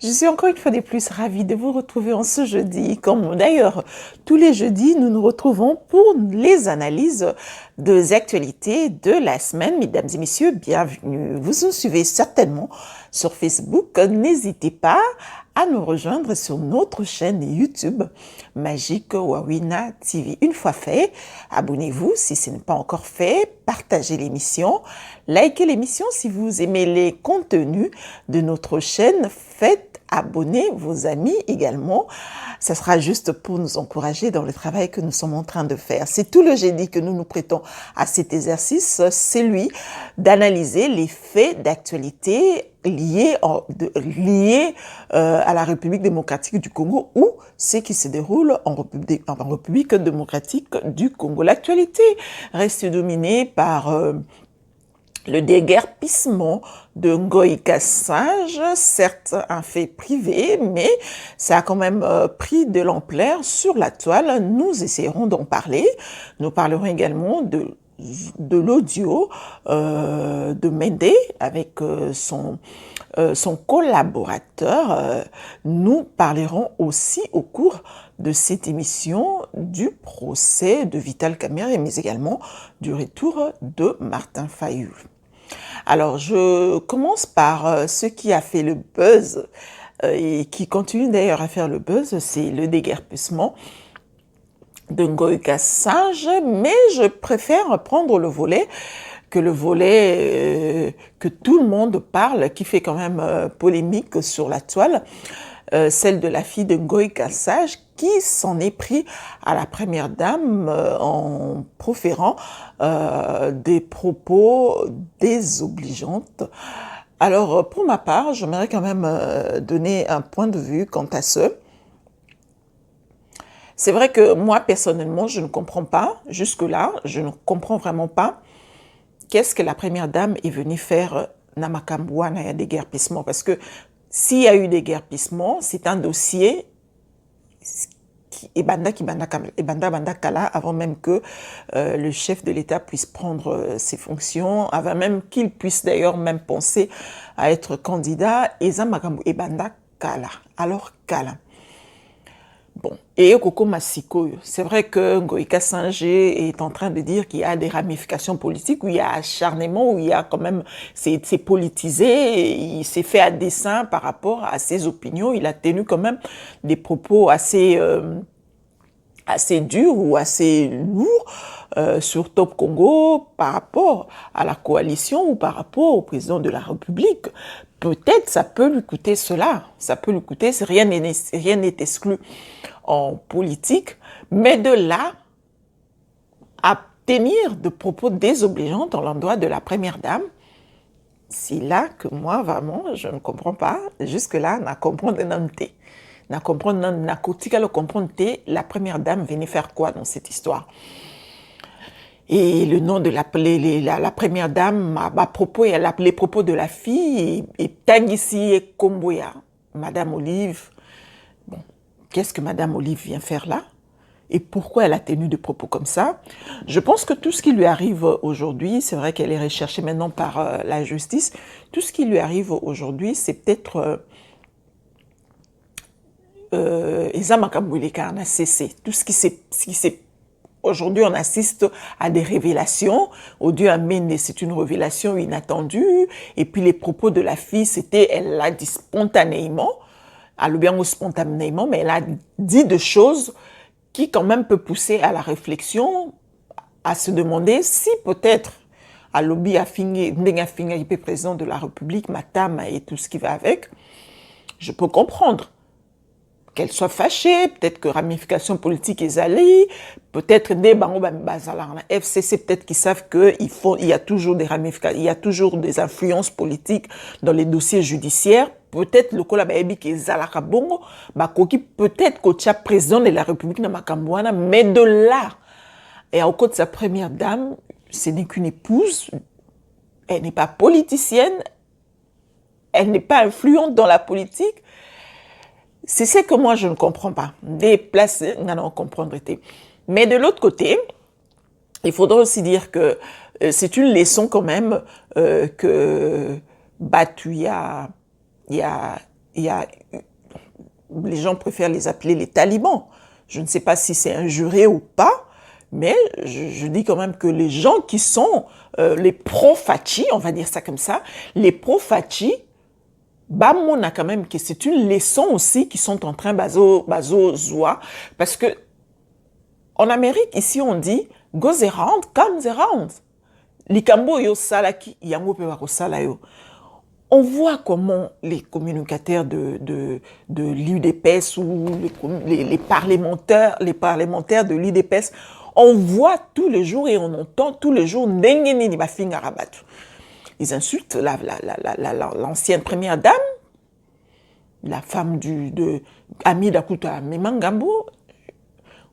Je suis encore une fois de plus ravie de vous retrouver en ce jeudi. Comme d'ailleurs, tous les jeudis, nous nous retrouvons pour les analyses des actualités de la semaine. Mesdames et messieurs, bienvenue. Vous nous suivez certainement sur Facebook. N'hésitez pas à nous rejoindre sur notre chaîne YouTube Magic Wawina TV. Une fois fait, abonnez-vous si ce n'est pas encore fait, partagez l'émission, likez l'émission si vous aimez les contenus de notre chaîne, faites abonner vos amis également. Ça sera juste pour nous encourager dans le travail que nous sommes en train de faire. C'est tout le jeudi que nous nous prêtons à cet exercice, c'est lui d'analyser les faits d'actualité liés à la République démocratique du Congo ou ce qui se déroule en République démocratique du Congo. L'actualité reste dominée par le déguerpissement de Ngoï Kassage, certes un fait privé, mais ça a quand même pris de l'ampleur sur la toile. Nous essayerons d'en parler. Nous parlerons également de l'audio de Méndé avec son collaborateur. Nous parlerons aussi au cours de cette émission du procès de Vital Kamerhe, mais également du retour de Martin Fayulu. Alors, je commence par ce qui a fait le buzz et qui continue d'ailleurs à faire le buzz, c'est le déguerpissement de Ngoï Kassage, mais je préfère prendre le volet que tout le monde parle, qui fait quand même polémique sur la toile, celle de la fille de Ngoï Kassage qui s'en est pris à la première dame en proférant des propos désobligeantes. Alors, pour ma part, j'aimerais quand même donner un point de vue quant à ce. C'est vrai que moi, personnellement, je ne comprends pas, jusque-là, je ne comprends vraiment pas qu'est-ce que la première dame est venue faire Namakambuana et déguerpissement. Parce que s'il y a eu déguerpissement, c'est un dossier Banda Kala, avant même que le chef de l'État puisse prendre ses fonctions, avant même qu'il puisse d'ailleurs même penser à être candidat, et Banda Kala. Alors Kala. Bon, et Koko Masiko, c'est vrai que Ngoï Kassage est en train de dire qu'il y a des ramifications politiques, où il y a acharnement, où il y a quand même, c'est politisé, il s'est fait à dessein par rapport à ses opinions, il a tenu quand même des propos assez durs ou assez lourds sur Top Congo par rapport à la coalition ou par rapport au président de la République. Peut-être ça peut lui coûter cela, ça peut lui coûter, rien n'est exclu en politique, mais de là à tenir de propos désobligeants à l'endroit de la première dame, c'est là que moi, vraiment, je ne comprends pas. Jusque-là, na comprendre nanté. Na comprendre na kotika le comprendre la première dame venait faire quoi dans cette histoire? Et le nom de la première dame, les propos de la fille, et Tangisi et Komboya, Madame Olive. Bon, qu'est-ce que Madame Olive vient faire là? Et pourquoi elle a tenu des propos comme ça? Je pense que tout ce qui lui arrive aujourd'hui, c'est vrai qu'elle est recherchée maintenant par la justice, tout ce qui lui arrive aujourd'hui, c'est peut-être Ezamakabouileka, on a cessé. Tout ce qui s'est aujourd'hui, on assiste à des révélations. Odieu Amene, c'est une révélation inattendue. Et puis les propos de la fille, c'était, elle l'a dit spontanément, spontanément, mais elle a dit des choses qui quand même peut pousser à la réflexion, à se demander si peut-être à lobby président de la République, Matama et tout ce qui va avec, je peux comprendre qu'elle soit fâchée, peut-être que ramification politique est allée, peut-être des FCC, peut-être qu'ils savent qu'il y a toujours des ramifications, il y a toujours des influences politiques dans les dossiers judiciaires. Peut-être le collaborateur qui est Zalaka Bongo, peut-être que président de la République de Makambouana, mais de là, et au côté de sa première dame, ce n'est qu'une épouse, elle n'est pas politicienne, elle n'est pas influente dans la politique. C'est ce que moi je ne comprends pas. Déplacer, non, comprendre. Mais de l'autre côté, il faudra aussi dire que c'est une leçon quand même que il y a les gens préfèrent les appeler les talibans. Je ne sais pas si c'est injuré ou pas, mais je dis quand même que les gens qui sont les pro-Fachi, on va dire ça comme ça, les pro-Fachi, on a quand même que c'est une leçon aussi qui sont en train bazo zoa, parce que en Amérique, ici on dit go ze round, come ze round. Likambo yo salaki, yango pe wako sala yo. On voit comment les communicateurs de l'UDPS ou les parlementaires de l'UDPS, on voit tous les jours et on entend tous les jours Ndengeni Bafinga Rabatu. Ils insultent l'ancienne première dame, la femme de Amida Kuta Memangambo.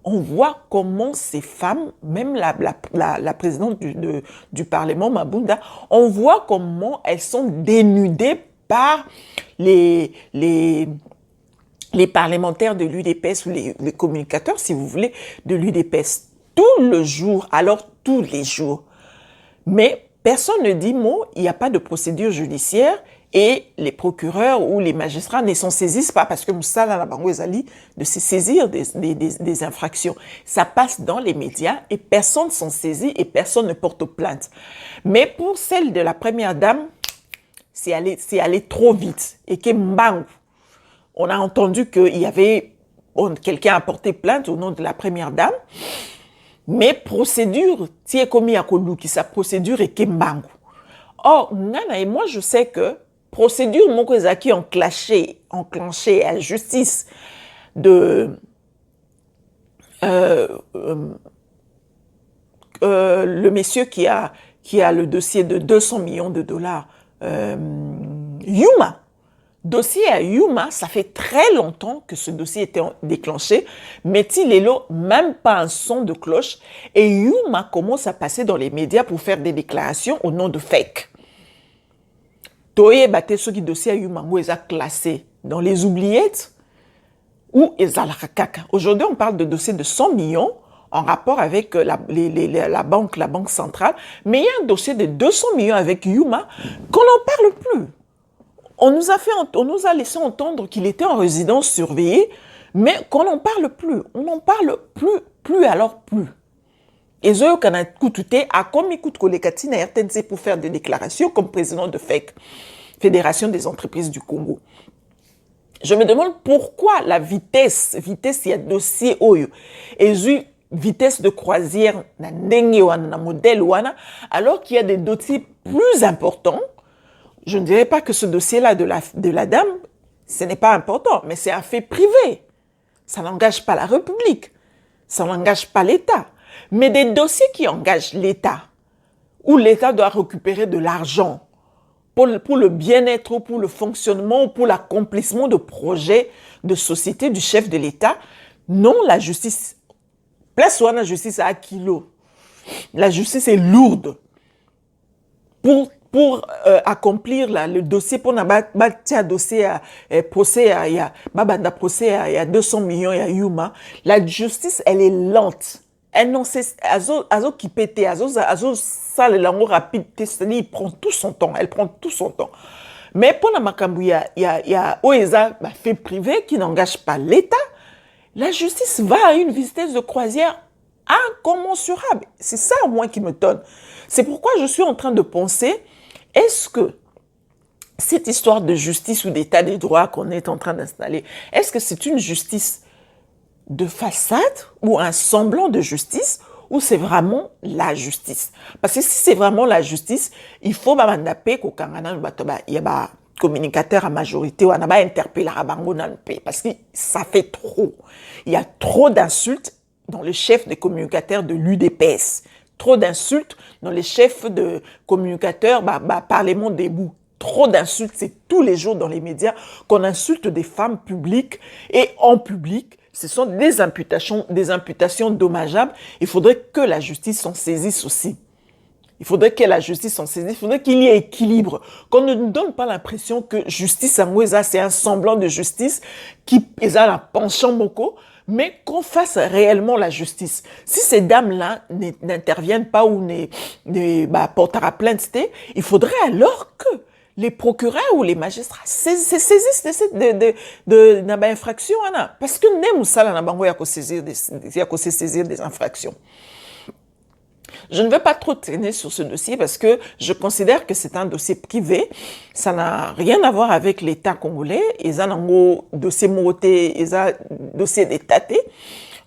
On voit comment ces femmes, même la présidente du Parlement, Mabunda, on voit comment elles sont dénudées par les parlementaires de l'UDPS ou les communicateurs, si vous voulez, de l'UDPS. Tout le jour, alors tous les jours. Mais personne ne dit mot, il n'y a pas de procédure judiciaire et les procureurs ou les magistrats ne s'en saisissent pas parce que Moussala Nabango Ezali de se saisir des infractions. Ça passe dans les médias et personne ne s'en saisit et personne ne porte plainte. Mais pour celle de la première dame, c'est allé trop vite. Et que Mbang, on a entendu qu'il y avait quelqu'un a porté plainte au nom de la première dame. Mais procédure, si est commis à Koluki, sa procédure est Kembangu. Or, Nana et moi, je sais que procédure Mokozaki enclenchée à la justice de le monsieur qui a le dossier de 200 millions de dollars, Yuma. Dossier à Yuma, ça fait très longtemps que ce dossier était déclenché, mais Tilelo, même pas un son de cloche, et Yuma commence à passer dans les médias pour faire des déclarations au nom de fake. Toye Bate, ce qui dossier à Yuma, où ils ont classé dans les oubliettes, ou ils ont la caca. Aujourd'hui, on parle de dossier de 100 millions en rapport avec la banque centrale, mais il y a un dossier de 200 millions avec Yuma qu'on n'en parle plus. On nous a laissé entendre qu'il était en résidence surveillée, mais qu'on n'en parle plus. On n'en parle plus alors plus. Et eux, quand on a écouté, à comme écoute Kolekati na RTNC pour faire des déclarations comme président de FEC, Fédération des entreprises du Congo. Je me demande pourquoi la vitesse, il y a dossier Oyo, et vitesse de croisière, na ndenge wana, na modèle wana, alors qu'il y a des dossiers plus importants. Je ne dirais pas que ce dossier-là de la dame, ce n'est pas important, mais c'est un fait privé. Ça n'engage pas la République, ça n'engage pas l'État. Mais des dossiers qui engagent l'État, où l'État doit récupérer de l'argent pour le bien-être, pour le fonctionnement, pour l'accomplissement de projets de société du chef de l'État, non, la justice, place où la justice à kilo. La justice est lourde pour accomplir le dossier, pour bâtir dossier procès il y a 200 millions il y a Yuma. La justice, elle est lente. Elle n'en sait azo qui pète, azo ça le langue rapide, il prend tout son temps, elle prend tout son temps. Mais pour la Makambu, il y a OESA fait privé qui n'engage pas l'État. La justice va à une vitesse de croisière incommensurable. C'est ça, moi, qui me donne. C'est pourquoi je suis en train de penser, est-ce que cette histoire de justice ou d'état des droits qu'on est en train d'installer, est-ce que c'est une justice de façade ou un semblant de justice ou c'est vraiment la justice? Parce que si c'est vraiment la justice, il faut mandaper qu'au Kangana, il y a communicateur à majorité ou à interpeller à Bango parce que ça fait trop. Il y a trop d'insultes dans le chef des communicateurs de l'UDPS. Trop d'insultes dans les chefs de communicateurs, Parlement debout. Trop d'insultes, c'est tous les jours dans les médias qu'on insulte des femmes publiques et en public. Ce sont des imputations dommageables. Il faudrait que la justice s'en saisisse aussi. Il faudrait que la justice s'en saisisse. Il faudrait qu'il y ait équilibre. Qu'on ne nous donne pas l'impression que justice à Moueza, c'est un semblant de justice qui est un penchant moko, mais qu'on fasse réellement la justice. Si ces dames-là n'interviennent pas ou ne portera plainte, il faudrait alors que les procureurs ou les magistrats saisissent de infractions, parce que ne musala na bango ya saisir des infractions. Je ne veux pas trop traîner sur ce dossier parce que je considère que c'est un dossier privé. Ça n'a rien à voir avec l'État congolais. Ils ont un dossier moté, ils ont un dossier d'État.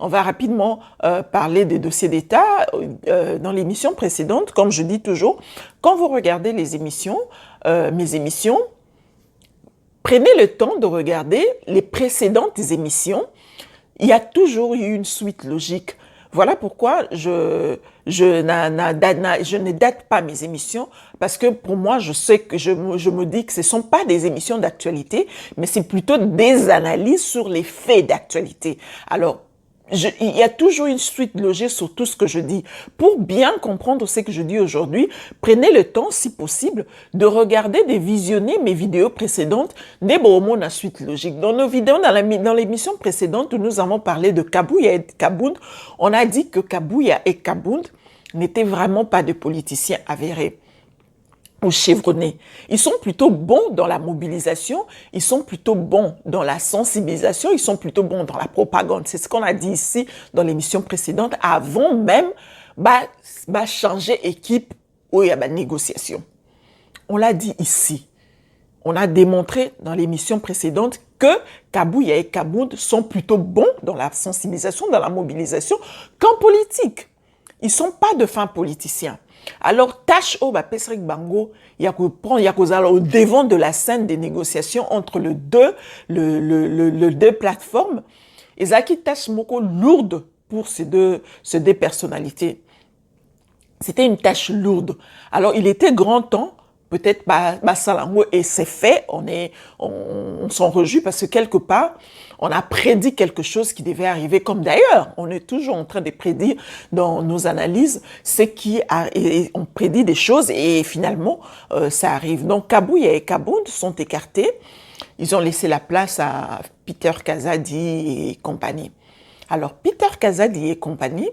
On va rapidement parler des dossiers d'État. Dans l'émission précédente, comme je dis toujours, quand vous regardez les émissions, mes émissions, prenez le temps de regarder les précédentes émissions. Il y a toujours eu une suite logique. Voilà pourquoi je ne date pas mes émissions, parce que pour moi, je sais que je me dis que ce ne sont pas des émissions d'actualité, mais c'est plutôt des analyses sur les faits d'actualité. Alors, il y a toujours une suite logique sur tout ce que je dis. Pour bien comprendre ce que je dis aujourd'hui, prenez le temps, si possible, de regarder, de visionner mes vidéos précédentes, des bonbons à suite logique. Dans nos vidéos, dans l'émission précédente où nous avons parlé de Kabouya et Kabound, on a dit que Kabouya et Kabound n'étaient vraiment pas des politiciens avérés ou chevronnés. Ils sont plutôt bons dans la mobilisation, ils sont plutôt bons dans la sensibilisation, ils sont plutôt bons dans la propagande. C'est ce qu'on a dit ici dans l'émission précédente, avant même changer équipe où il y a la négociation. On l'a dit ici. On a démontré dans l'émission précédente que Kabouya et Kabound sont plutôt bons dans la sensibilisation, dans la mobilisation, qu'en politique. Ils ne sont pas de fins politiciens. Alors, tâche au Pesrik Bango, il y a au devant de la scène des négociations entre les deux plateformes. Et Zaki tâche moko lourde pour ces deux personnalités. C'était une tâche lourde. Alors, il était grand temps, peut-être Salango, et c'est fait, on s'en réjouit parce que quelque part, on a prédit quelque chose qui devait arriver, comme d'ailleurs, on est toujours en train de prédire dans nos analyses on prédit des choses et finalement, ça arrive. Donc, Kabouya et Kabound sont écartés. Ils ont laissé la place à Peter Kazadi et compagnie. Alors, Peter Kazadi et compagnie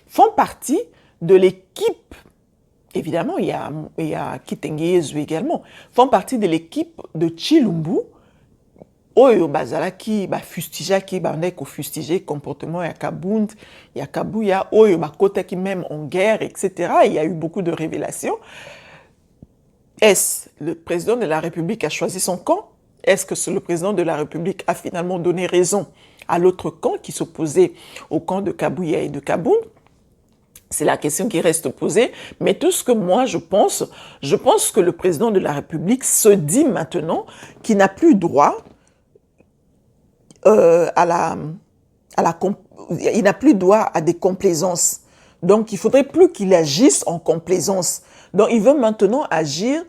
font partie de l'équipe. Évidemment, il y a Kitengeyezu également, font partie de l'équipe de Chilumbu, Oyo Bazalaki, Fustigaki, Bandeko Fustigé, comportement ya Kabound, ya Kabouya, Oyo Bakotaki même en guerre, etc. Il y a eu beaucoup de révélations. Est-ce le président de la République a choisi son camp? Est-ce que le président de la République a finalement donné raison à l'autre camp qui s'opposait au camp de Kabouya et de Kabound? C'est la question qui reste posée, mais tout ce que moi je pense que le président de la République se dit maintenant qu'il n'a plus droit il n'a plus droit à des complaisances. Donc il faudrait plus qu'il agisse en complaisance. Donc il veut maintenant agir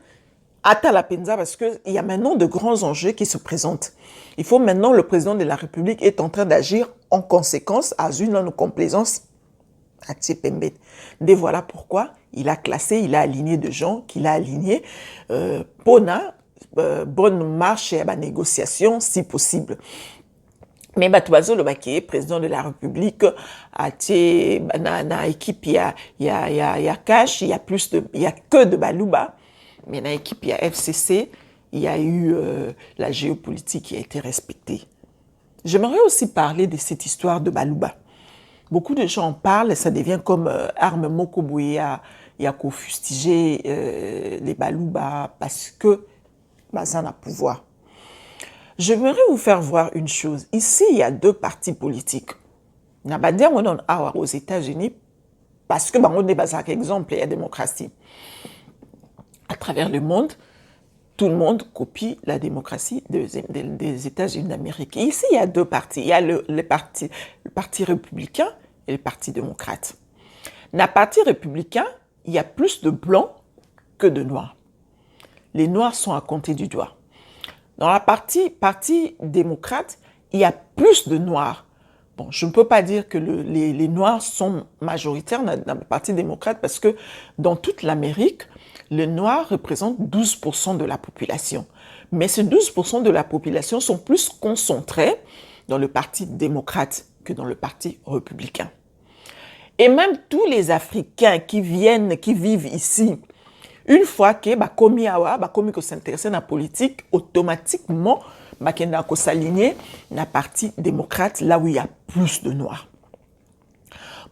à la penza parce qu'il y a maintenant de grands enjeux qui se présentent. Il faut maintenant, le président de la République est en train d'agir en conséquence à une complaisance. Et voilà pourquoi il a aligné de gens qu'il a alignés pour bonne marche et à la négociation si possible. Mais Batuazo le président de la République a na équipe il y a cash, il y a que de Balouba, mais dans l'équipe il y a FCC, il y a eu la géopolitique qui a été respectée. J'aimerais aussi parler de cette histoire de Balouba. Beaucoup de gens en parlent et ça devient comme arme Mokobouya, il y a qu'au fustiger les Balouba parce que ça n'a pouvoir. J'aimerais vous faire voir une chose. Ici, il y a deux partis politiques. On a dire aux États-Unis parce que on est basé par exemple, il y a démocratie. À travers le monde, tout le monde copie la démocratie des États-Unis d'Amérique. Et ici, il y a deux partis. Il y a le parti républicain et le parti démocrate. Dans le parti républicain, il y a plus de blancs que de noirs. Les noirs sont à compter du doigt. Dans la parti démocrate, il y a plus de noirs. Bon, je ne peux pas dire que les noirs sont majoritaires dans le parti démocrate parce que dans toute l'Amérique, les noirs représentent 12% de la population. Mais ces 12% de la population sont plus concentrés dans le parti démocrate que dans le parti républicain. Et même tous les Africains qui vivent ici, Une fois que bakomi awa, bakomi ko s'intéresser à la politique, automatiquement, bakenda ko s'aligner na parti démocrate, là où il y a plus de noirs.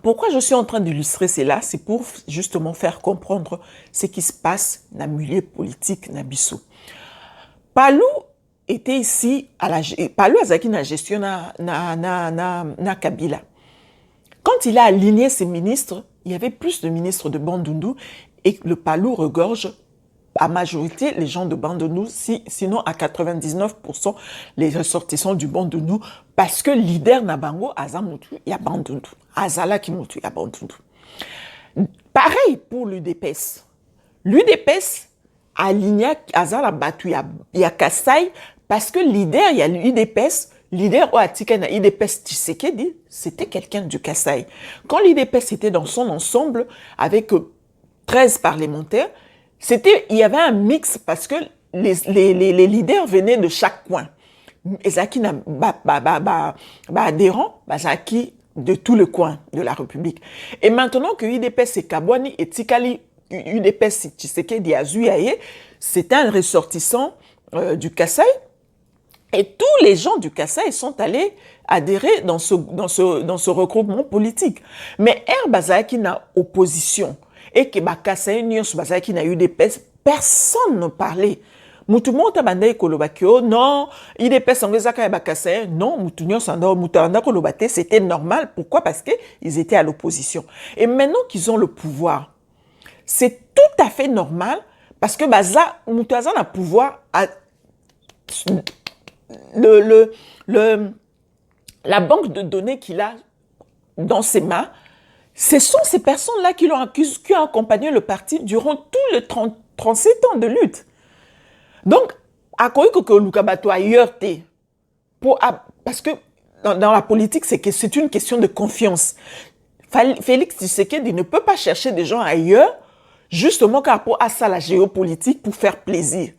Pourquoi je suis en train d'illustrer cela? C'est pour justement faire comprendre ce qui se passe dans le milieu politique na biso. Palou était ici, Palou azaki na gestion na Kabila. Quand il a aligné ses ministres, il y avait plus de ministres de Bandundu et le Palou regorge à majorité les gens de Bandundu, sinon à 99% les ressortissants du Bandundu, parce que leader na bango azamutu ya Bandundu, azala ki mutu ya Bandundu. Pareil pour l'UDPS. L'UDPS aligné azala batu ya Kasai parce que leader il y a l'UDPS. Leader au Atika na IDPS Tshisekedi, c'était quelqu'un du Kasaï. Quand l'IDPS était dans son ensemble, avec 13 parlementaires, il y avait un mix parce que les leaders venaient de chaque coin. Ezaki na adhérents, Zaki de tout le coin de la République. Et maintenant que UDPS et Kabwani et Tikali, UDPS Tshisekedi Azuyaye, c'était un ressortissant du Kasaï. Et tous les gens du Kasaï sont allés adhérer dans ce regroupement politique. Mais Bazaki n'a opposition. Et que Kasaï Bazaki n'a eu des pèses, personne ne parlait. Mutumo tabanda kolobakio non, il est pèses angezaka et Bakasaï non, mutunyo sanda mutanda kolobate, c'était normal. Pourquoi? Parce que ils étaient à l'opposition. Et maintenant qu'ils ont le pouvoir, c'est tout à fait normal parce que baza mutaza n'a pouvoir à la banque de données qu'il a dans ses mains, ce sont ces personnes-là qui ont accompagné le parti durant tout les 37 ans de lutte. Donc, à quoi que Lukabato ailleurs parce que dans la politique, c'est une question de confiance. Félix Tshisekedi ne peut pas chercher des gens ailleurs, justement par rapport à ça, la géopolitique, pour faire plaisir.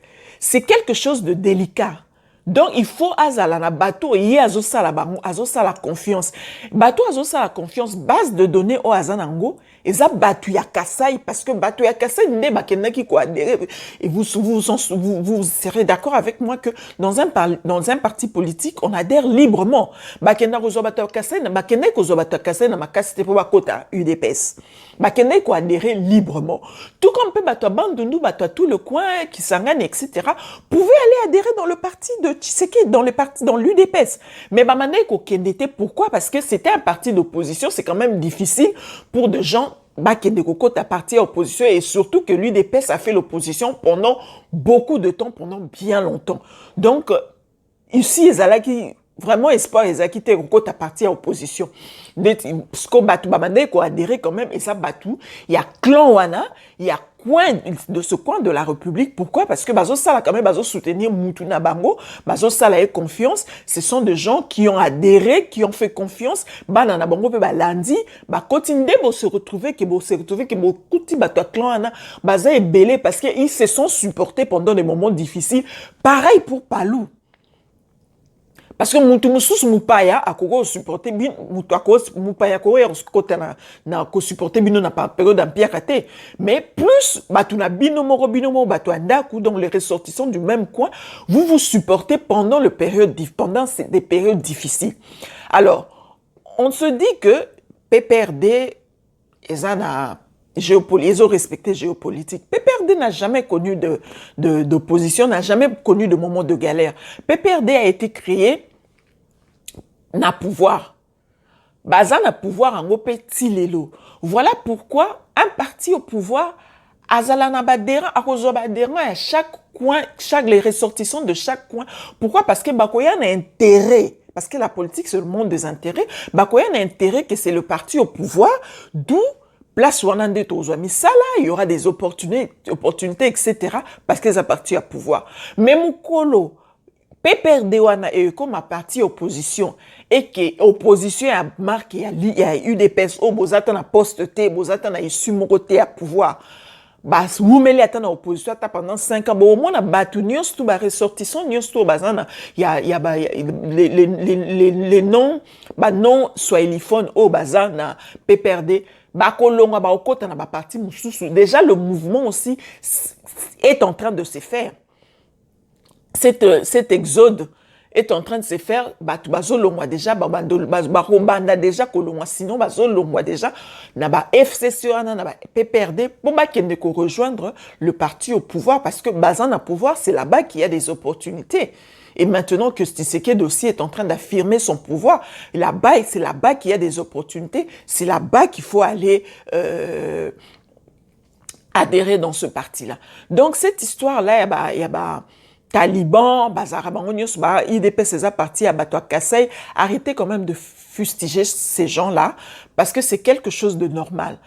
C'est quelque chose de délicat. Donc, il faut azala na bateau et azosa la confiance. Bateau azosa la confiance, base de données au azanango, et ça bateau ya Kasai, parce que bateau ya Kasai n'est pas quelqu'un qui quoi adhérer. Et vous serez d'accord avec moi que dans un parti politique, on adhère librement. Bakenda kozo bateau Kasai, bakenda kozo bateau Kasai na makasite po bakota UDPS. Bakenda ko adhérer librement. Tout comme peut bateau Bandundu, bateau tout le coin, qui s'engane, etc. Pouvait aller adhérer dans le parti de Tshisekedi, dans l'UDPS. Mais Bamane Kokendete, pourquoi? Parce que c'était un parti d'opposition, c'est quand même difficile pour des gens Bakende Koko à partir à l'opposition et surtout que l'UDPS a fait l'opposition pendant beaucoup de temps, pendant bien longtemps. Donc, ici, Ezalaki, vraiment espoir, Ezaki Koko à partir à l'opposition. Sko Batou Bamane ko adhéré quand même, et ça Batou, il y a clan Wana, il y a de ce coin de la République. Pourquoi? Parce que Bazo Sala quand même, Bazo soutenir Moutouna Bango, Bazo Sala ait confiance. Ce sont des gens qui ont adhéré, qui ont fait confiance. Banana Bango pe lundi, continuer de se retrouver, que Kuti Bato clan Ana, Baza est belé parce qu'ils se sont supportés pendant des moments difficiles. Pareil pour Palou. Parce que Moutoumousous Moupaya a supporté bien, Moupaya na supporté bien na période d'empire kate. Mais plus, batuna binomo, batuandaku, donc les ressortissants du même coin, vous supportez pendant des périodes difficiles. Alors, on se dit que PPRD, ils ont respecté géopolitique. PPRD n'a jamais connu d'opposition, n'a jamais connu de moment de galère. PPRD a été créé na pouvoir. Baza na pouvoir en petit lelo. Voilà pourquoi un parti au pouvoir, azala na badera, à chaque coin, les ressortissants de chaque coin. Pourquoi? Parce que Bakoya a intérêt. Parce que la politique, c'est le monde des intérêts. Bakoya a intérêt que c'est le parti au pouvoir, d'où place Wanande Tozwami. Ça là, il y aura des opportunités, etc. Parce que ça parti à pouvoir. Mais Moukolo, PPRD wana et comme a parti opposition et que opposition a marqué il y a eu des personnes bozata na poste té bozata na issu mokoté à pouvoir bas moumeli ata na opposition ata pendant 5 ans bon au moins na batu nyos tout ba ressortissant nyos tout bazana il y a les noms ba non swahiliphone au bazana PPRD bakolonga baokota na ba parti mususu. Déjà le mouvement aussi est en train de se faire. Cet exode est en train de se faire, bazolongwa déjà, barobanda déjà kolongwa, sinon bazolongwa déjà, na ba FCC, na ba PPRD, pour bakende ko rejoindre le parti au pouvoir, parce que bazan à pouvoir, c'est là-bas qu'il y a des opportunités. Et maintenant que Tshisekedi aussi est en train d'affirmer son pouvoir, là-bas, c'est là-bas qu'il y a des opportunités, c'est là-bas qu'il faut aller adhérer dans ce parti-là. Donc cette histoire-là, il y a Taliban, IDP, ces partis à Batoa Kassai, arrêtez quand même de fustiger ces gens-là, parce que c'est quelque chose de normal.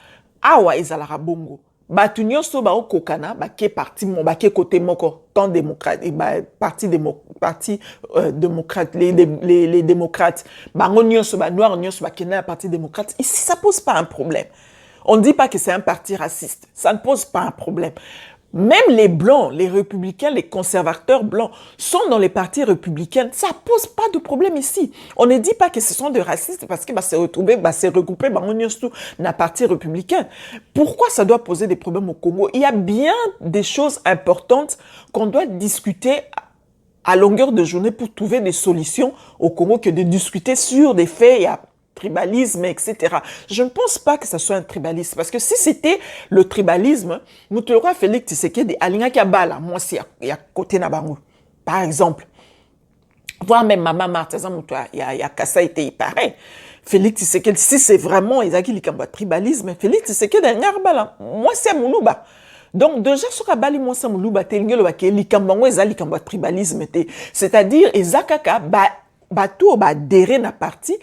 Awa Izalara Bongo. Batunyo so ba kokana ba ke parti mon ba ke côté moko tant démocrate et parti démocrate les démocrates bango nyonso ba noir nyonso ba kena parti démocrate ici ça pose pas un problème. On ne dit pas que c'est un parti raciste, ça ne pose pas un problème. Même les blancs, les républicains, les conservateurs blancs sont dans les partis républicains. Ça pose pas de problème ici. On ne dit pas que ce sont des racistes parce que se retrouver, se regrouper dans un parti républicain. Pourquoi ça doit poser des problèmes au Congo? Il y a bien des choses importantes qu'on doit discuter à longueur de journée pour trouver des solutions au Congo que de discuter sur des faits et tribalisme, etc. Je ne pense pas que ça soit un tribalisme, parce que si c'était le tribalisme, Moutoura Félix Tshisekedi alinga kiabala, moi si y a côté nabango, par exemple, voire même Maman Martha Moutoura, il y a Kassa été pareil. Félix Tshisekedi, si c'est vraiment Ezaki Likamba tribalisme, Félix Tshisekedi a ngarbala, moi c'est Moulouba. Donc déjà sur Kabali moi c'est Moulouba, telingelo ba ke Likambango ezali Likamba tribalisme, c'est-à-dire Ezakaka tout ba adhéré na parti.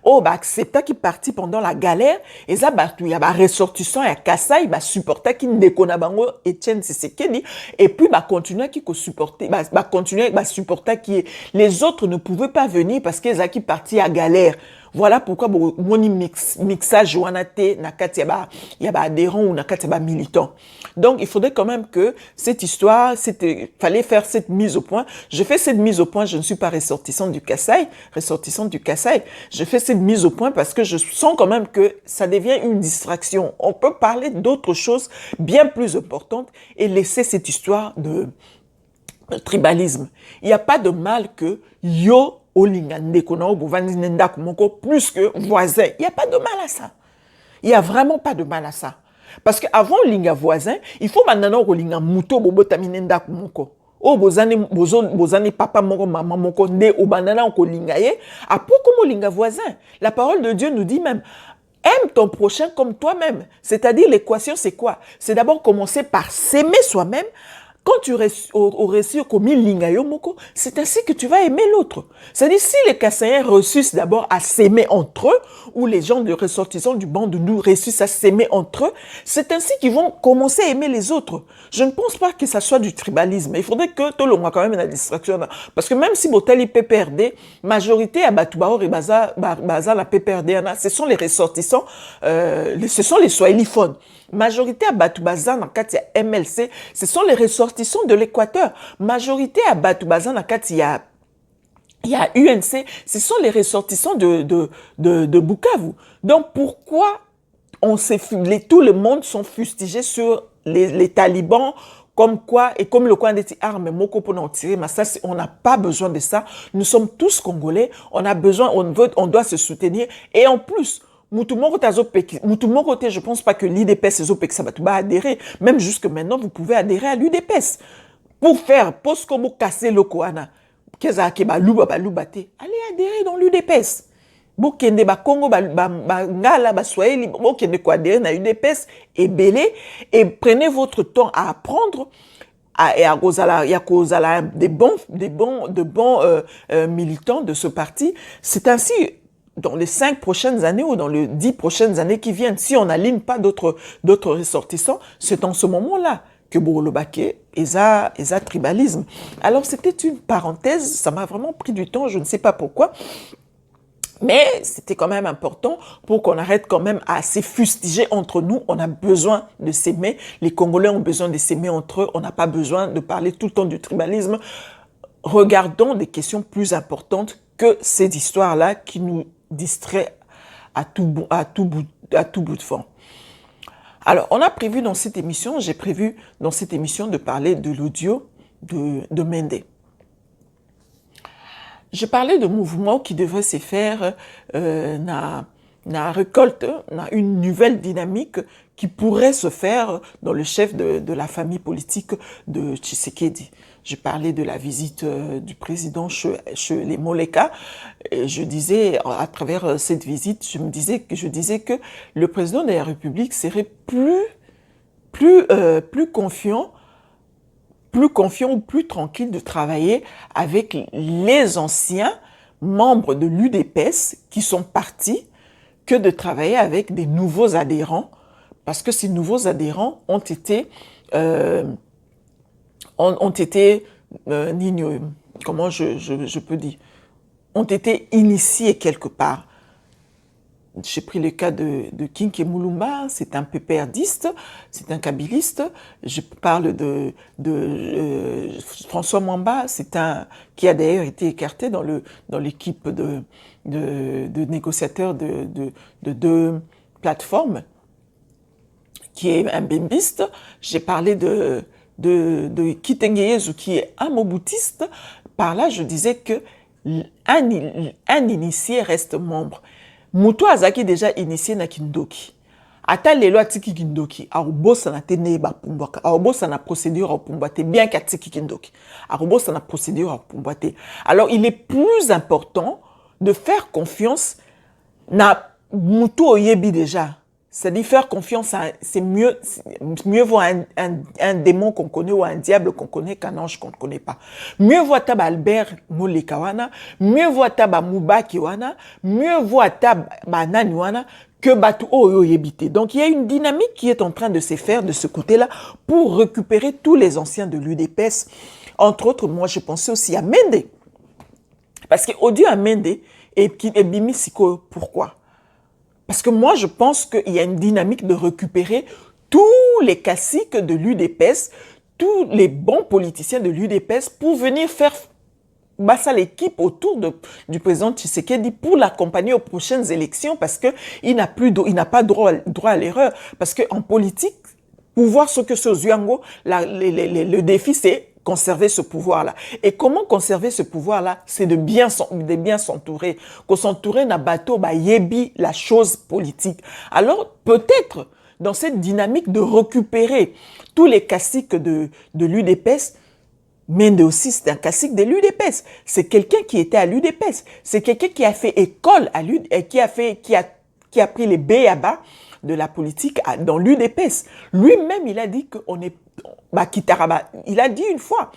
Oh, accepta qui parti pendant la galère, et ça, il y a ressortissant, il y a Kassa, il va supporter qui ne déconne bango Etienne Tshisekedi, et puis continuer qui supporter, continuer supporter qui les autres ne pouvaient pas venir parce qu'ils ont qui parti à galère. Voilà pourquoi mon mixage wanate nakati yaba adhérent ou nakati yaba militant. Donc il faudrait quand même que cette histoire, fallait faire cette mise au point. Je fais cette mise au point, je ne suis pas ressortissante du Kassai. Je fais cette mise au point parce que je sens quand même que ça devient une distraction. On peut parler d'autres choses bien plus importantes et laisser cette histoire de tribalisme. Il n'y a pas de mal que yo plus que voisin. Il n'y a pas de mal à ça. Il n'y a vraiment pas de mal à ça. Parce qu'avant linga voisin, il faut maintenant que linga muto bobo taminenda kumoko. Oh bozane papa moko maman moko ne o banana ko linga ye. Apo comme linga voisin. La parole de Dieu nous dit même aime ton prochain comme toi-même. C'est-à-dire l'équation c'est quoi? C'est d'abord commencer par s'aimer soi-même. Quand tu aurais su comme lingayo moko, c'est ainsi que tu vas aimer l'autre. C'est-à-dire, si les Kassaïens réussissent d'abord à s'aimer entre eux, ou les gens de ressortissants du banc de nous réussissent à s'aimer entre eux, c'est ainsi qu'ils vont commencer à aimer les autres. Je ne pense pas que ça soit du tribalisme. Il faudrait que tout le monde quand même la distraction. Parce que même si Botali PPRD, majorité à Batoubaor et Baza la PPRD, ce sont les ressortissants, ce sont les swahiliphones. Majorité à Batoubaza dans Katia MLC, ce sont les ressortissants de l'Équateur. Majorité à Batoubaza dans Katia il y a UNC, ce sont les ressortissants de Bukavu. Donc pourquoi tout le monde sont fustigés sur les talibans comme quoi, et comme le coin des armes, moko pour en tirer, mais ça, on n'a pas besoin de ça. Nous sommes tous Congolais, on a besoin, on doit se soutenir. Et en plus, je pense pas que l'UDPS ça va adhérer. Même jusque maintenant, vous pouvez adhérer à l'UDPS. Pour faire, post comme casser le Koana, allez adhérer dans l'UDPS. Bokende ba Congo ngala ba Swahili bokende ko adhérer na UDPS et belé et prenez votre temps à apprendre et à kozala des bons militants de ce parti. C'est ainsi dans les 5 prochaines années ou dans les 10 prochaines années qui viennent, si on n'aligne pas d'autres ressortissants, c'est en ce moment-là que Bourolobake est tribalisme. Alors c'était une parenthèse, ça m'a vraiment pris du temps, je ne sais pas pourquoi. Mais c'était quand même important pour qu'on arrête quand même à se fustiger entre nous. On a besoin de s'aimer. Les Congolais ont besoin de s'aimer entre eux. On n'a pas besoin de parler tout le temps du tribalisme. Regardons des questions plus importantes que ces histoires-là qui nous distraient à tout bout de fond. Alors, on a prévu dans cette émission, j'ai prévu dans cette émission de parler de l'audio de Mende. Je parlais de mouvements qui devraient se faire na récolte, na une nouvelle dynamique qui pourrait se faire dans le chef de la famille politique de Tshisekedi. Je parlais de la visite du président chez les Moleka. Et je disais, à travers cette visite, je disais que le président de la République serait plus confiant ou plus tranquille de travailler avec les anciens membres de l'UDPS qui sont partis que de travailler avec des nouveaux adhérents, parce que ces nouveaux adhérents ont été comment je peux dire, ont été initiés quelque part. J'ai pris le cas de Kinké Moulumba, c'est un PPRdiste, c'est un kabiliste. Je parle de François Mwamba, qui a d'ailleurs été écarté dans l'équipe de négociateurs de deux plateformes, qui est un bimbiste. J'ai parlé de Kitengeyezu, qui est un moboutiste. Par là, je disais que un initié reste membre. Mutu azaki déjà initié na kindoki. Ata lelo atiki kindoki, arubosa na tene ba pumbwaka, arubosa na procédure au pumbwate, bien qu'atiki kindoki. Arubosa na procédure au pumbwate. Alors, il est plus important de faire confiance na mutu oyebi déjà. C'est-à-dire faire confiance c'est mieux voir un démon qu'on connaît ou un diable qu'on connaît qu'un ange qu'on ne connaît pas. Mieux voir Tab Albert Molekawana, mieux voir Tab Moubaki wana, mieux voir Tab Nani wana que Batu Oyoyebite. Donc il y a une dynamique qui est en train de se faire de ce côté-là pour récupérer tous les anciens de l'UDPS. Entre autres, moi je pensais aussi à Mende. Parce qu'Odieu à Mende et Bimi Siko, pourquoi? Parce que moi, je pense qu'il y a une dynamique de récupérer tous les caciques de l'UDPS, tous les bons politiciens de l'UDPS pour venir faire l'équipe autour du président Tshisekedi pour l'accompagner aux prochaines élections parce qu'il n'a pas droit à l'erreur. Parce qu'en politique, pour voir ce que c'est aux Zuango, le défi, c'est conserver ce pouvoir-là. Et comment conserver ce pouvoir-là? C'est de bien s'entourer. Qu'on s'entourer d'un bateau, yebi la chose politique. Alors, peut-être, dans cette dynamique de récupérer tous les caciques de l'UDPS, Mende aussi, c'est un cacique de l'UDPS. C'est quelqu'un qui était à l'UDPS. C'est quelqu'un qui a fait école à l'UDPS, qui a pris les B.A.B.A. de la politique dans l'UDPS. Lui-même, il a dit qu'on est il a dit une fois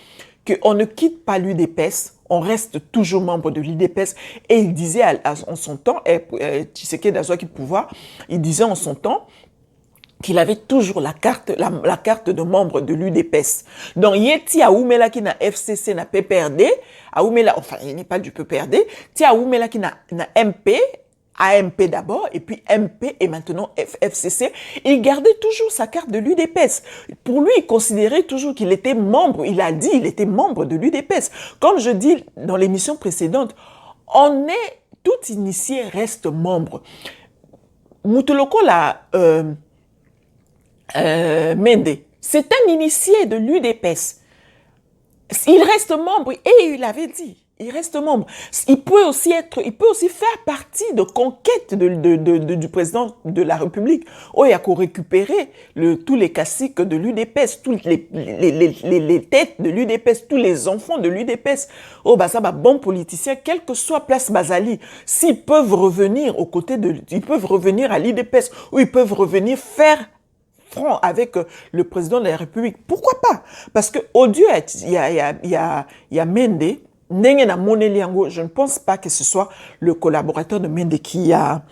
qu'on ne quitte pas l'UDPS, on reste toujours membre de l'UDPS. Et il disait en son temps, Tshisekedi Azwaki pouvoir, il disait en son temps qu'il avait toujours la carte de membre de l'UDPS. Donc, Yeti Aoumela qui n'a FCC, n'a PPRD, Aoumela, enfin, il n'est pas du PPRD, Tia Aoumela qui n'a MP, AMP d'abord, et puis MP et maintenant FCC. Il gardait toujours sa carte de l'UDPS. Pour lui, il considérait toujours qu'il était membre, il a dit, il était membre de l'UDPS. Comme je dis dans l'émission précédente, tout initié reste membre. Moutoloko Mende, c'est un initié de l'UDPS. Il reste membre et il avait dit. Il reste membre. Il peut aussi faire partie de conquête du président de la République. Oh, il y a qu'à récupérer tous les caciques de l'UDPS, toutes les têtes de l'UDPS, tous les enfants de l'UDPS. Oh, ça va bon politicien, quelle que soit place Bazali, s'ils peuvent revenir ils peuvent revenir à l'UDPS ou ils peuvent revenir faire front avec le président de la République. Pourquoi pas? Parce que au Dieu, il y a Mende. Je ne pense pas que ce soit le collaborateur de Mende qui a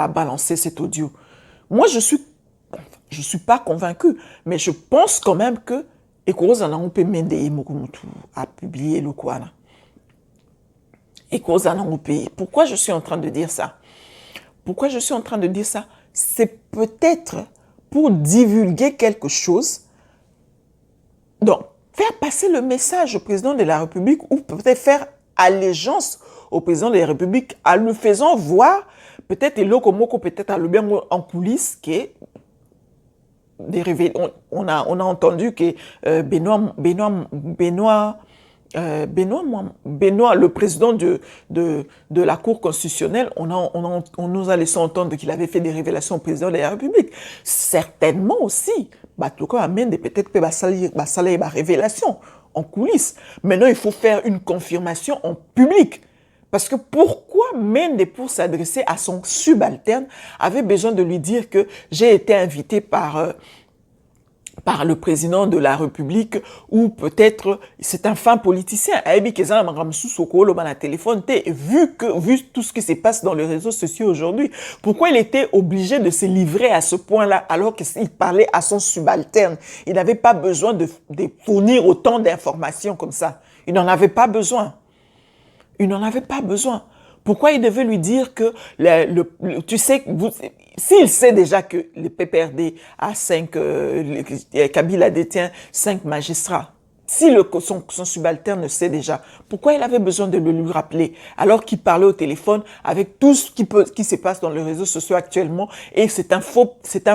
balancé cet audio. Moi, je suis pas convaincu, mais je pense quand même que Ekoza Nangope Mende a publié le Kouana. Ekoza Nangope. Pourquoi je suis en train de dire ça? Pourquoi je suis en train de dire ça? C'est peut-être pour divulguer quelque chose. Donc, faire passer le message au président de la République ou peut-être faire allégeance au président de la République, en lui faisant voir, peut-être, et Lokomoko, peut-être à le bien en coulisses, que on a entendu que Benoît, le président de la Cour constitutionnelle, on nous a laissé entendre qu'il avait fait des révélations au président de la République. Certainement aussi, amène peut-être que la révélation en coulisses. Maintenant, il faut faire une confirmation en public. Parce que pourquoi Mende, pour s'adresser à son subalterne, avait besoin de lui dire que j'ai été invité par le président de la République, ou peut-être c'est un fin politicien. Vu tout ce qui se passe dans les réseaux sociaux aujourd'hui, pourquoi il était obligé de se livrer à ce point-là alors qu'il parlait à son subalterne? Il n'avait pas besoin de fournir autant d'informations comme ça. Il n'en avait pas besoin. Il n'en avait pas besoin. Pourquoi il devait lui dire que, tu sais, s'il sait déjà que le PPRD a 5, Kabila détient 5 magistrats, si son subalterne le sait déjà, pourquoi il avait besoin de le lui rappeler alors qu'il parlait au téléphone avec tout ce qui se passe dans les réseaux sociaux actuellement, et c'est un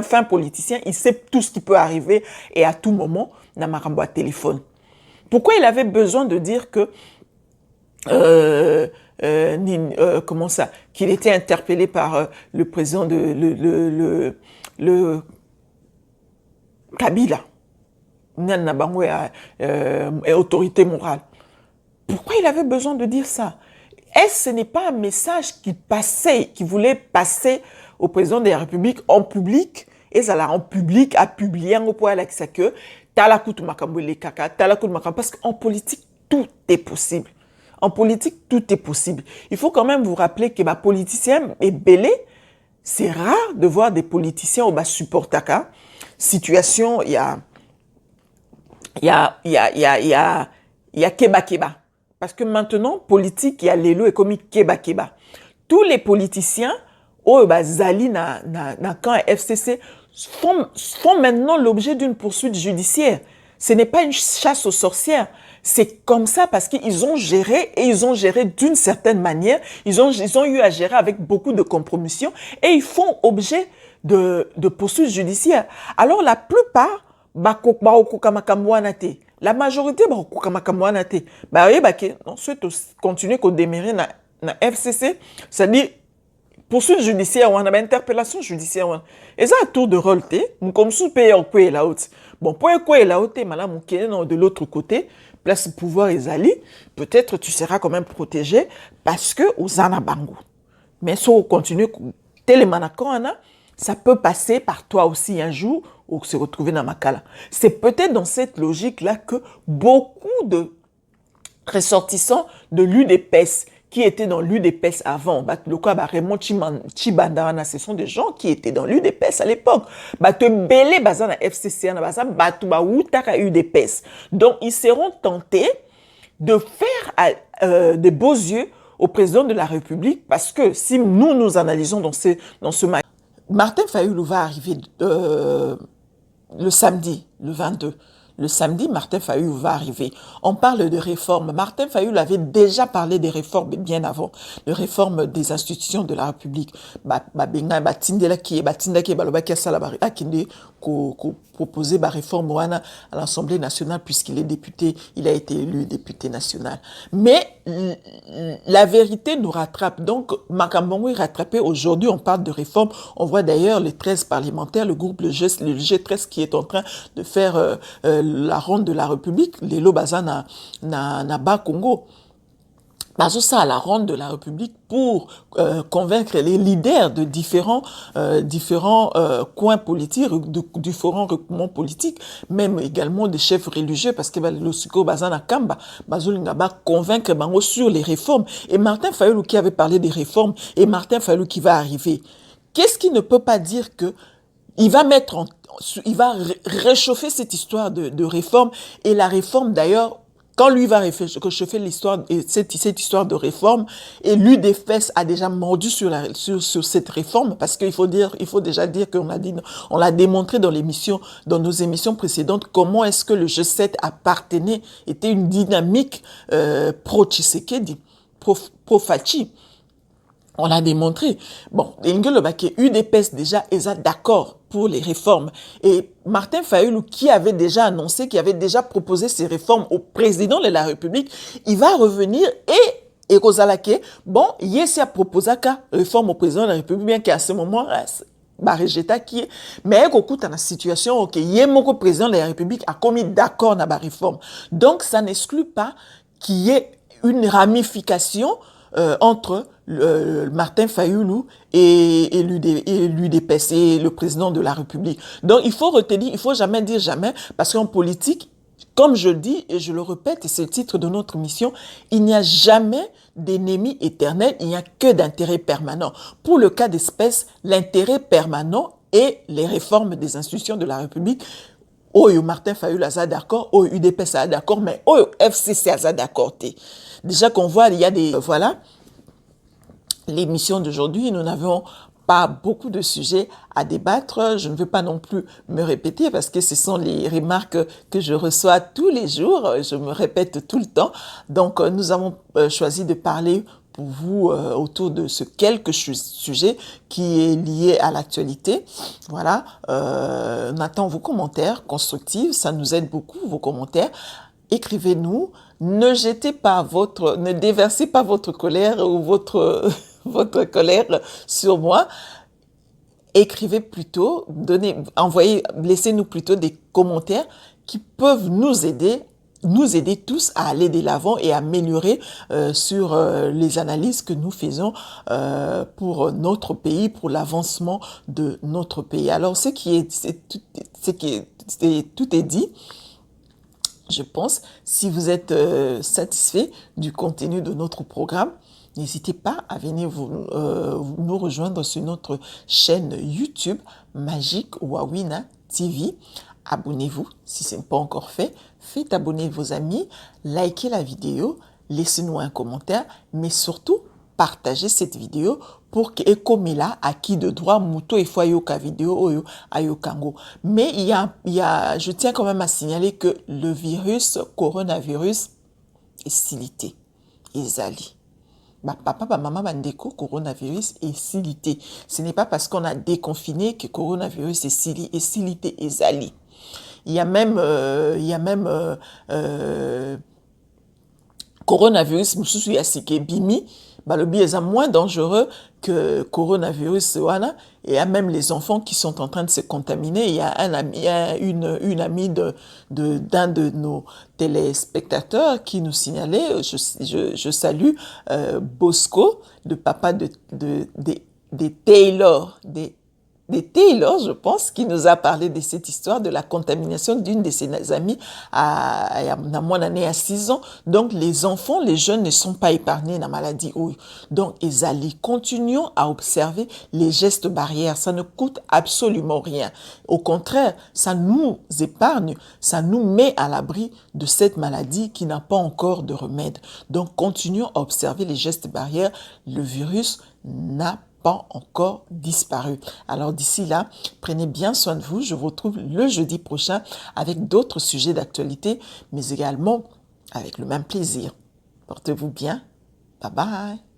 fin politicien, il sait tout ce qui peut arriver et à tout moment, Namarambo à téléphone. Pourquoi il avait besoin de dire que comment ça, qu'il était interpellé par le président de le Kabila, autorité morale. Pourquoi il avait besoin de dire ça? Est-ce ce n'est pas un message qu'il voulait passer au président de la République en public, et ça l'a en public, à publier en point à que parce qu'en politique, tout est possible. En politique, tout est possible. Il faut quand même vous rappeler que les politiciens est belé. C'est rare de voir des politiciens au bas supportaka. Situation, il y a keba. Parce que maintenant, politique, il y a l'élo et comme keba. Tous les politiciens, au bas zali na camp FCC, font maintenant l'objet d'une poursuite judiciaire. Ce n'est pas une chasse aux sorcières. C'est comme ça parce qu'ils ont géré, et ils ont géré d'une certaine manière. Ils ont eu à gérer avec beaucoup de compromissions, et ils font objet de poursuites judiciaires. Alors la plupart, la majorité, ensuite continuer qu'on démarrer na FCC, c'est-à-dire poursuite judiciaire, on a interpellation judiciaire. Et ça, à tour de rôle, comme sous payer au quoi là haute. Bon, pour quoi là haute, madame, de l'autre côté, place pouvoir et zali, peut-être tu seras quand même protégé parce que aux anabango. Mais si on continue, télémanakana, ça peut passer par toi aussi un jour ou se retrouver dans ma cala. C'est peut-être dans cette logique-là que beaucoup de ressortissants de l'UDPS qui étaient dans l'UDPS avant, le cas Raymond Chibandana, ce sont des gens qui étaient dans l'UDPS à l'époque. Te belé bazana FCC, UDPS. Donc ils seront tentés de faire de beaux yeux au président de la République, parce que si nous analysons dans ce match, Martin Fayulu va arriver le samedi, le 22. Le samedi, Martin Fayulu va arriver. On parle de réformes. Martin Fayulu avait déjà parlé des réformes bien avant, de réformes des institutions de la République. Proposer la réforme à l'Assemblée nationale puisqu'il est député, il a été élu député national. Mais la vérité nous rattrape. Donc, Makambongo est rattrapé. Aujourd'hui, on parle de réforme. On voit d'ailleurs les 13 parlementaires, le groupe, le G13 qui est en train de faire la ronde de la République, les Lobaza na bas Congo. Parce que ça, à la ronde de la République, pour convaincre les leaders de différents coins politiques, différents regroupements politiques, même également des chefs religieux, parce que le Siko Bazana Kamba, Bazolinga va convaincre Bango sur les réformes. Et Martin Fayulu qui avait parlé des réformes, et Martin Fayulu qui va arriver. Qu'est-ce qui ne peut pas dire que il va réchauffer cette histoire de réforme, et la réforme d'ailleurs, quand lui va réchauffer l'histoire, cette histoire de réforme, et l'UDPS a déjà mordu sur cette réforme, parce qu'il faut déjà dire on l'a démontré dans nos émissions précédentes, comment est-ce que le G7 était une dynamique pro-Tshisekedi. pro-Fachi. On l'a démontré. Bon, Ngolobake, UDPS déjà, ils sont d'accord pour les réformes. Et Martin Fayulu, qui avait déjà annoncé, qui avait déjà proposé ces réformes au président de la République, il va revenir et Rosalake, bon, Yessi a proposé qu'à réforme au président de la République, bien qu'à ce moment, Barejeta qui est, mais écoute, dans la situation, ok, Yemoko président de la République a commis d'accord dans la réforme. Donc, ça n'exclut pas qu'il y ait une ramification entre Martin Fayulu et l'UDPS et le président de la République. Donc, il faut retenir, il faut jamais dire jamais, parce qu'en politique, comme je le dis et je le répète, et c'est le titre de notre mission, il n'y a jamais d'ennemi éternel, il n'y a que d'intérêt permanent. Pour le cas d'espèce, l'intérêt permanent est les réformes des institutions de la République. Oyo Martin Fayulu a d'accord, Oyo UDPS a d'accord, mais Oyo FCC a d'accord. Déjà qu'on voit, il y a des... voilà, l'émission d'aujourd'hui, nous n'avons pas beaucoup de sujets à débattre. Je ne veux pas non plus me répéter parce que ce sont les remarques que je reçois tous les jours. Je me répète tout le temps. Donc, nous avons choisi de parler pour vous autour de ce quelques sujets qui est lié à l'actualité. Voilà. On attend vos commentaires constructifs. Ça nous aide beaucoup, vos commentaires. Écrivez-nous. Ne jetez pas ne déversez pas votre colère ou votre colère sur moi. Écrivez plutôt, laissez-nous plutôt des commentaires qui peuvent nous aider tous à aller de l'avant et améliorer sur les analyses que nous faisons pour notre pays, pour l'avancement de notre pays. Alors, tout est dit. Je pense, si vous êtes satisfait du contenu de notre programme, n'hésitez pas à venir nous rejoindre sur notre chaîne YouTube Magic Wawina TV. Abonnez-vous si ce n'est pas encore fait. Faites abonner vos amis, likez la vidéo, laissez-nous un commentaire, mais surtout, partagez cette vidéo pour que Ekomila à qui de droit muto et fois yoka vidéo oyo ayokango. Mais je tiens quand même à signaler que le coronavirus est silité, ezali. Papa, maman, bandeko, coronavirus est silité. Ce n'est pas parce qu'on a déconfiné que coronavirus est silité, ezali. Il y a même coronavirus mususu yasike bimi. Le biais est moins dangereux que coronavirus. Voilà. Et il y a même les enfants qui sont en train de se contaminer. Il y a une amie d'un de nos téléspectateurs qui nous signalait, je salue Bosco, le papa des Taylor, des Taylor, je pense, qui nous a parlé de cette histoire de la contamination d'une de ses amies à moins d'année à 6 ans. Donc, les enfants, les jeunes ne sont pas épargnés dans la maladie. Donc, continuons à observer les gestes barrières. Ça ne coûte absolument rien. Au contraire, ça nous épargne, ça nous met à l'abri de cette maladie qui n'a pas encore de remède. Donc, continuons à observer les gestes barrières. Le virus n'a pas encore disparu. Alors d'ici là, prenez bien soin de vous. Je vous retrouve le jeudi prochain avec d'autres sujets d'actualité, mais également avec le même plaisir. Portez-vous bien. Bye bye.